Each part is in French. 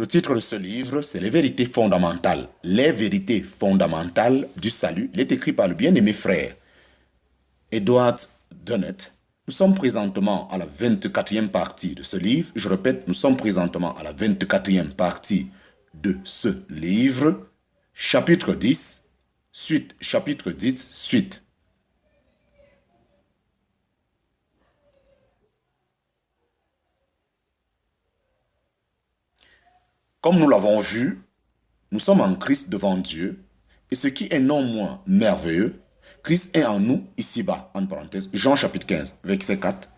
Le titre de ce livre, c'est Les vérités fondamentales. Les vérités fondamentales du salut. Il est écrit par le bien-aimé frère Edward Dennett. Nous sommes présentement à la 24e partie de ce livre. Je répète, nous sommes présentement à la 24e partie de ce livre. Chapitre 10, suite. Chapitre 10, suite. Comme nous l'avons vu, nous sommes en Christ devant Dieu, et ce qui est non moins merveilleux, Christ est en nous ici-bas, en parenthèse, Jean chapitre 15, verset 4,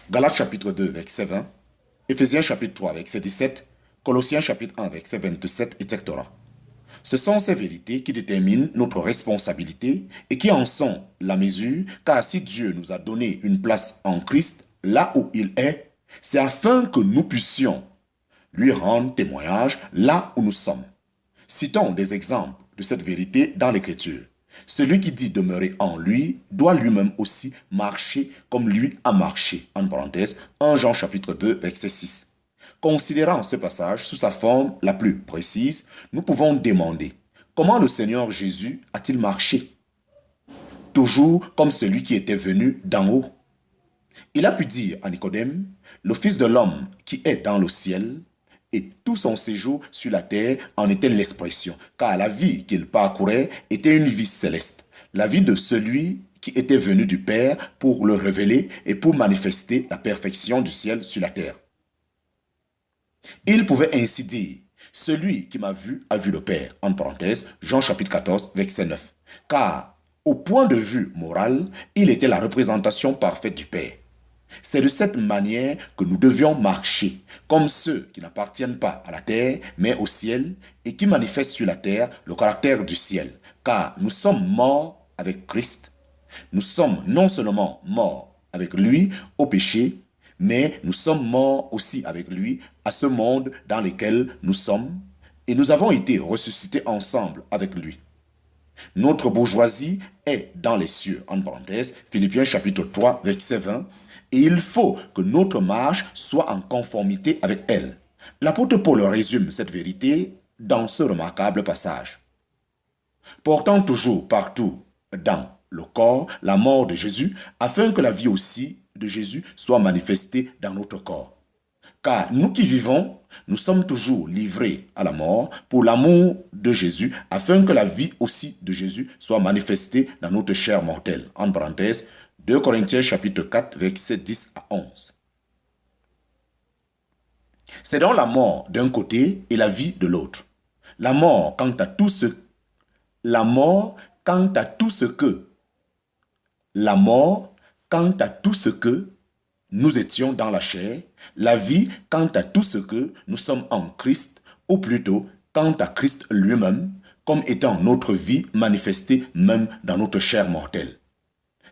Galates chapitre 2, verset 20, Éphésiens chapitre 3, verset 17, Colossiens chapitre 1, verset 27, etc. Ce sont ces vérités qui déterminent notre responsabilité et qui en sont la mesure, car si Dieu nous a donné une place en Christ, là où il est, c'est afin que nous puissions lui rendre témoignage là où nous sommes. Citons des exemples de cette vérité dans l'Écriture. Celui qui dit demeurer en lui doit lui-même aussi marcher comme lui a marché. En parenthèse, 1 Jean chapitre 2, verset 6. Considérant ce passage sous sa forme la plus précise, nous pouvons demander comment le Seigneur Jésus a-t-il marché? Toujours comme celui qui était venu d'en haut. Il a pu dire à Nicodème, le Fils de l'homme qui est dans le ciel, et tout son séjour sur la terre en était l'expression, car la vie qu'il parcourait était une vie céleste, la vie de celui qui était venu du Père pour le révéler et pour manifester la perfection du ciel sur la terre. Il pouvait ainsi dire, celui qui m'a vu a vu le Père, en parenthèse, Jean chapitre 14, verset 9, car au point de vue moral, il était la représentation parfaite du Père. C'est de cette manière que nous devions marcher, comme ceux qui n'appartiennent pas à la terre, mais au ciel, et qui manifestent sur la terre le caractère du ciel. Car nous sommes morts avec Christ. Nous sommes non seulement morts avec lui au péché, mais nous sommes morts aussi avec lui à ce monde dans lequel nous sommes, et nous avons été ressuscités ensemble avec lui. Notre bourgeoisie est dans les cieux, en parenthèse, Philippiens chapitre 3, verset 20, et il faut que notre marche soit en conformité avec elle. L'apôtre Paul résume cette vérité dans ce remarquable passage. Portant toujours partout dans le corps la mort de Jésus, afin que la vie aussi de Jésus soit manifestée dans notre corps. Car nous qui vivons, nous sommes toujours livrés à la mort pour l'amour de Jésus, afin que la vie aussi de Jésus soit manifestée dans notre chair mortelle. En parenthèse, 2 Corinthiens chapitre 4, versets 10 à 11. C'est donc la mort d'un côté et la vie de l'autre. La mort quant à tout ce que nous étions dans la chair, la vie quant à tout ce que nous sommes en Christ, ou plutôt quant à Christ lui-même, comme étant notre vie manifestée même dans notre chair mortelle.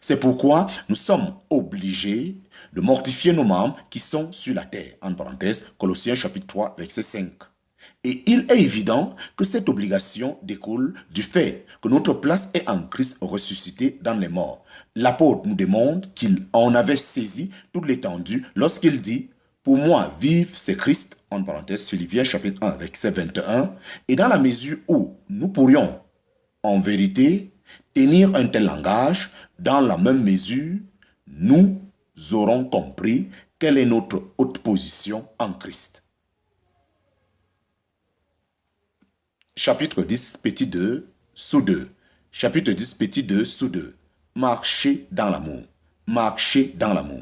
C'est pourquoi nous sommes obligés de mortifier nos membres qui sont sur la terre. En parenthèse, Colossiens chapitre 3, verset 5. Et il est évident que cette obligation découle du fait que notre place est en Christ ressuscité dans les morts. L'apôtre nous démontre qu'il en avait saisi toute l'étendue lorsqu'il dit « Pour moi, vivre, c'est Christ », en parenthèse, Philippiens chapitre 1, verset 21, et dans la mesure où nous pourrions, en vérité, tenir un tel langage, dans la même mesure, nous aurons compris quelle est notre haute position en Christ. Chapitre 10, petit 2, sous 2. Chapitre 10, petit 2, sous 2. Marcher dans l'amour. Marcher dans l'amour.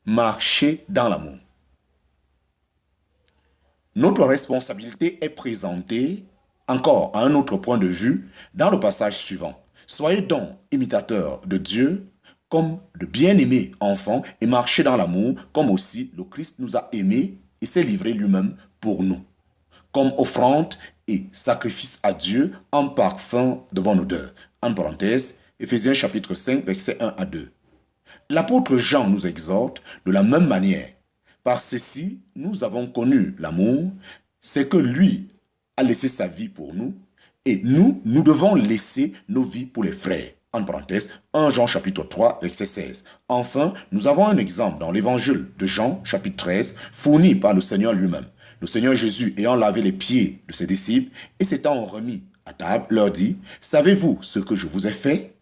Marcher dans l'amour. Notre responsabilité est présentée encore à un autre point de vue dans le passage suivant. Soyez donc imitateurs de Dieu comme de bien-aimés enfants et marchez dans l'amour comme aussi le Christ nous a aimés et s'est livré lui-même pour nous, comme offrande et sacrifice à Dieu en parfum de bonne odeur. En parenthèse, Éphésiens chapitre 5, versets 1 à 2. L'apôtre Jean nous exhorte de la même manière. Par ceci, nous avons connu l'amour, c'est que lui a laissé sa vie pour nous, et nous devons laisser nos vies pour les frères. en parenthèse, 1 Jean chapitre 3, verset 16. Enfin, nous avons un exemple dans l'évangile de Jean chapitre 13, fourni par le Seigneur lui-même. Le Seigneur Jésus, ayant lavé les pieds de ses disciples et s'étant remis à table, leur dit, « Savez-vous ce que je vous ai fait?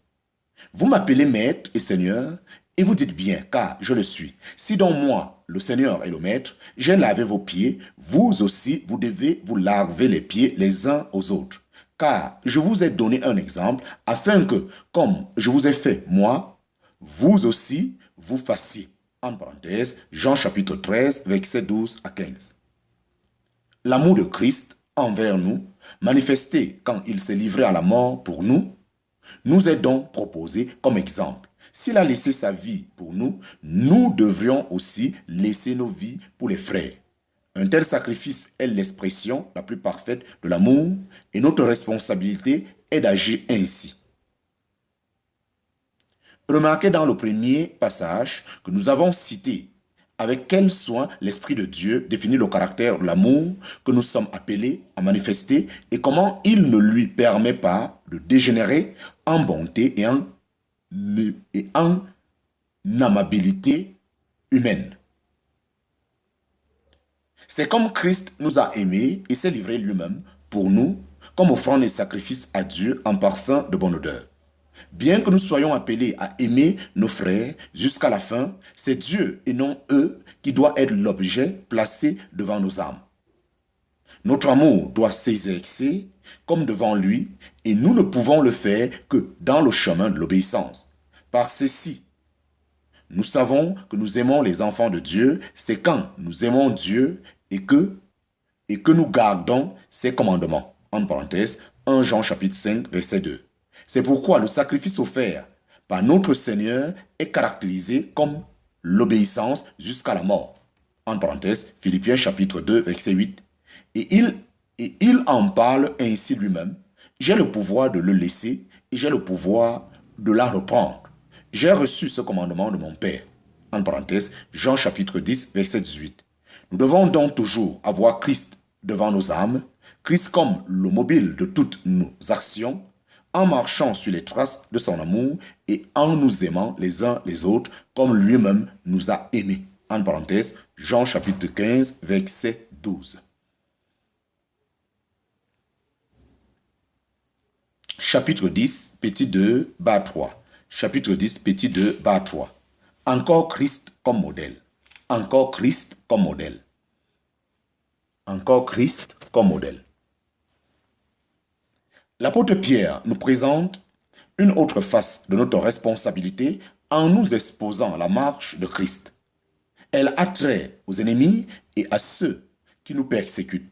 Vous m'appelez Maître et Seigneur, et vous dites bien, car je le suis. Si donc moi, le Seigneur et le Maître, j'ai lavé vos pieds, vous aussi, vous devez vous laver les pieds les uns aux autres. Car je vous ai donné un exemple, afin que, comme je vous ai fait, moi, vous aussi, vous fassiez. » En parenthèse, Jean chapitre 13, versets 12 à 15. L'amour de Christ envers nous, manifesté quand il s'est livré à la mort pour nous, nous est donc proposé comme exemple. S'il a laissé sa vie pour nous, nous devrions aussi laisser nos vies pour les frères. Un tel sacrifice est l'expression la plus parfaite de l'amour et notre responsabilité est d'agir ainsi. Remarquez dans le premier passage que nous avons cité avec quel soin l'Esprit de Dieu définit le caractère de l'amour que nous sommes appelés à manifester et comment il ne lui permet pas de dégénérer en bonté et en amabilité humaine. C'est comme Christ nous a aimés et s'est livré lui-même pour nous comme offrande et sacrifice à Dieu en parfum de bonne odeur. Bien que nous soyons appelés à aimer nos frères jusqu'à la fin, c'est Dieu et non eux qui doit être l'objet placé devant nos âmes. Notre amour doit s'exercer comme devant lui et nous ne pouvons le faire que dans le chemin de l'obéissance. Par ceci, nous savons que nous aimons les enfants de Dieu, c'est quand nous aimons Dieu et que nous gardons ses commandements. En parenthèse, 1 Jean chapitre 5, verset 2. C'est pourquoi le sacrifice offert par notre Seigneur est caractérisé comme l'obéissance jusqu'à la mort. En parenthèse, Philippiens chapitre 2, verset 8. Et il en parle ainsi lui-même. J'ai le pouvoir de le laisser et j'ai le pouvoir de la reprendre. J'ai reçu ce commandement de mon Père. En parenthèse, Jean chapitre 10, verset 18. Nous devons donc toujours avoir Christ devant nos âmes, Christ comme le mobile de toutes nos actions, en marchant sur les traces de son amour et en nous aimant les uns les autres comme lui-même nous a aimés. En parenthèse, Jean chapitre 15, verset 12. Chapitre 10, petit 2, bas 3. Chapitre 10, petit 2, bas 3. Encore Christ comme modèle. Encore Christ comme modèle. Encore Christ comme modèle. L'apôtre Pierre nous présente une autre face de notre responsabilité en nous exposant à la marche de Christ. Elle a trait aux ennemis et à ceux qui nous persécutent.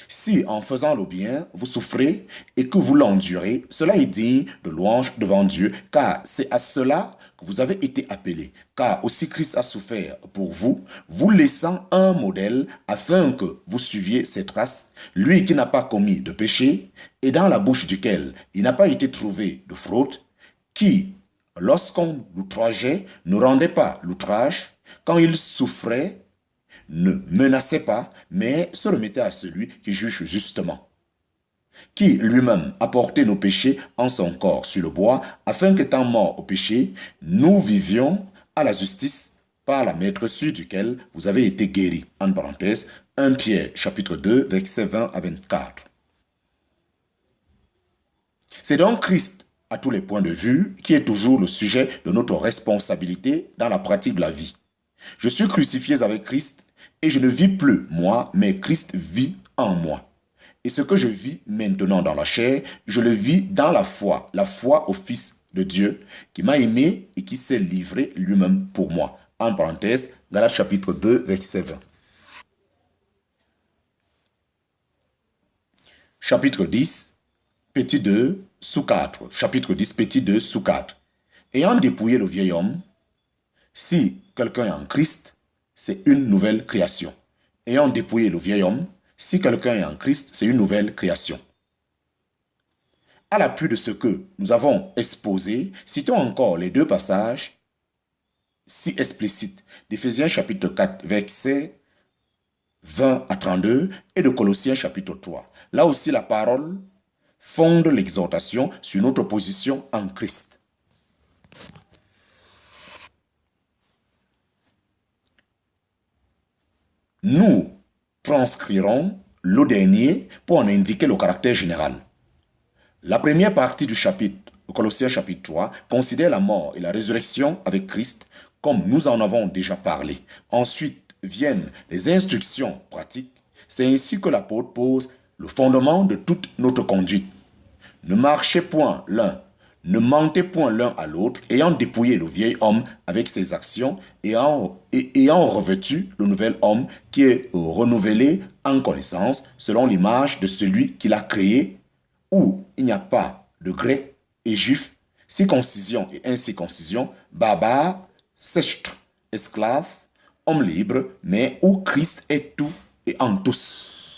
Si en faisant le bien, vous souffrez et que vous l'endurez, cela est digne de louange devant Dieu, car c'est à cela que vous avez été appelés. Car aussi Christ a souffert pour vous, vous laissant un modèle afin que vous suiviez ses traces, lui qui n'a pas commis de péché et dans la bouche duquel il n'a pas été trouvé de fraude, qui, lorsqu'on l'outrageait, ne rendait pas l'outrage, quand il souffrait, ne menaçait pas, mais se remettait à celui qui juge justement, qui lui-même a porté nos péchés en son corps sur le bois, afin qu'étant morts au péché, nous vivions à la justice par la maîtrise duquel vous avez été guéris. En parenthèse, 1 Pierre chapitre 2, versets 20 à 24. C'est donc Christ, à tous les points de vue, qui est toujours le sujet de notre responsabilité dans la pratique de la vie. Je suis crucifié avec Christ et je ne vis plus moi, mais Christ vit en moi. Et ce que je vis maintenant dans la chair, je le vis dans la foi au Fils de Dieu qui m'a aimé et qui s'est livré lui-même pour moi. En parenthèse, Galates chapitre 2, verset 20. Chapitre 10, petit 2, sous 4. Chapitre 10, petit 2, sous 4. Ayant dépouillé le vieil homme, si quelqu'un est en Christ, c'est une nouvelle création. Ayant dépouillé le vieil homme, si quelqu'un est en Christ, c'est une nouvelle création. À l'appui de ce que nous avons exposé, citons encore les deux passages si explicites d'Éphésiens chapitre 4, versets 20 à 32 et de Colossiens chapitre 3. Là aussi, la parole fonde l'exhortation sur notre position en Christ. Nous transcrirons le dernier pour en indiquer le caractère général. La première partie du chapitre, Colossiens chapitre 3, considère la mort et la résurrection avec Christ comme nous en avons déjà parlé. Ensuite viennent les instructions pratiques. C'est ainsi que l'apôtre pose le fondement de toute notre conduite. Ne marchez point l'un, ne mentez point l'un à l'autre, ayant dépouillé le vieil homme avec ses actions et ayant revêtu le nouvel homme qui est renouvelé en connaissance selon l'image de celui qui l'a créé, où il n'y a pas de grec et juif, circoncision et incirconcision, barbare, sechtre, esclave, homme libre, mais où Christ est tout et en tous.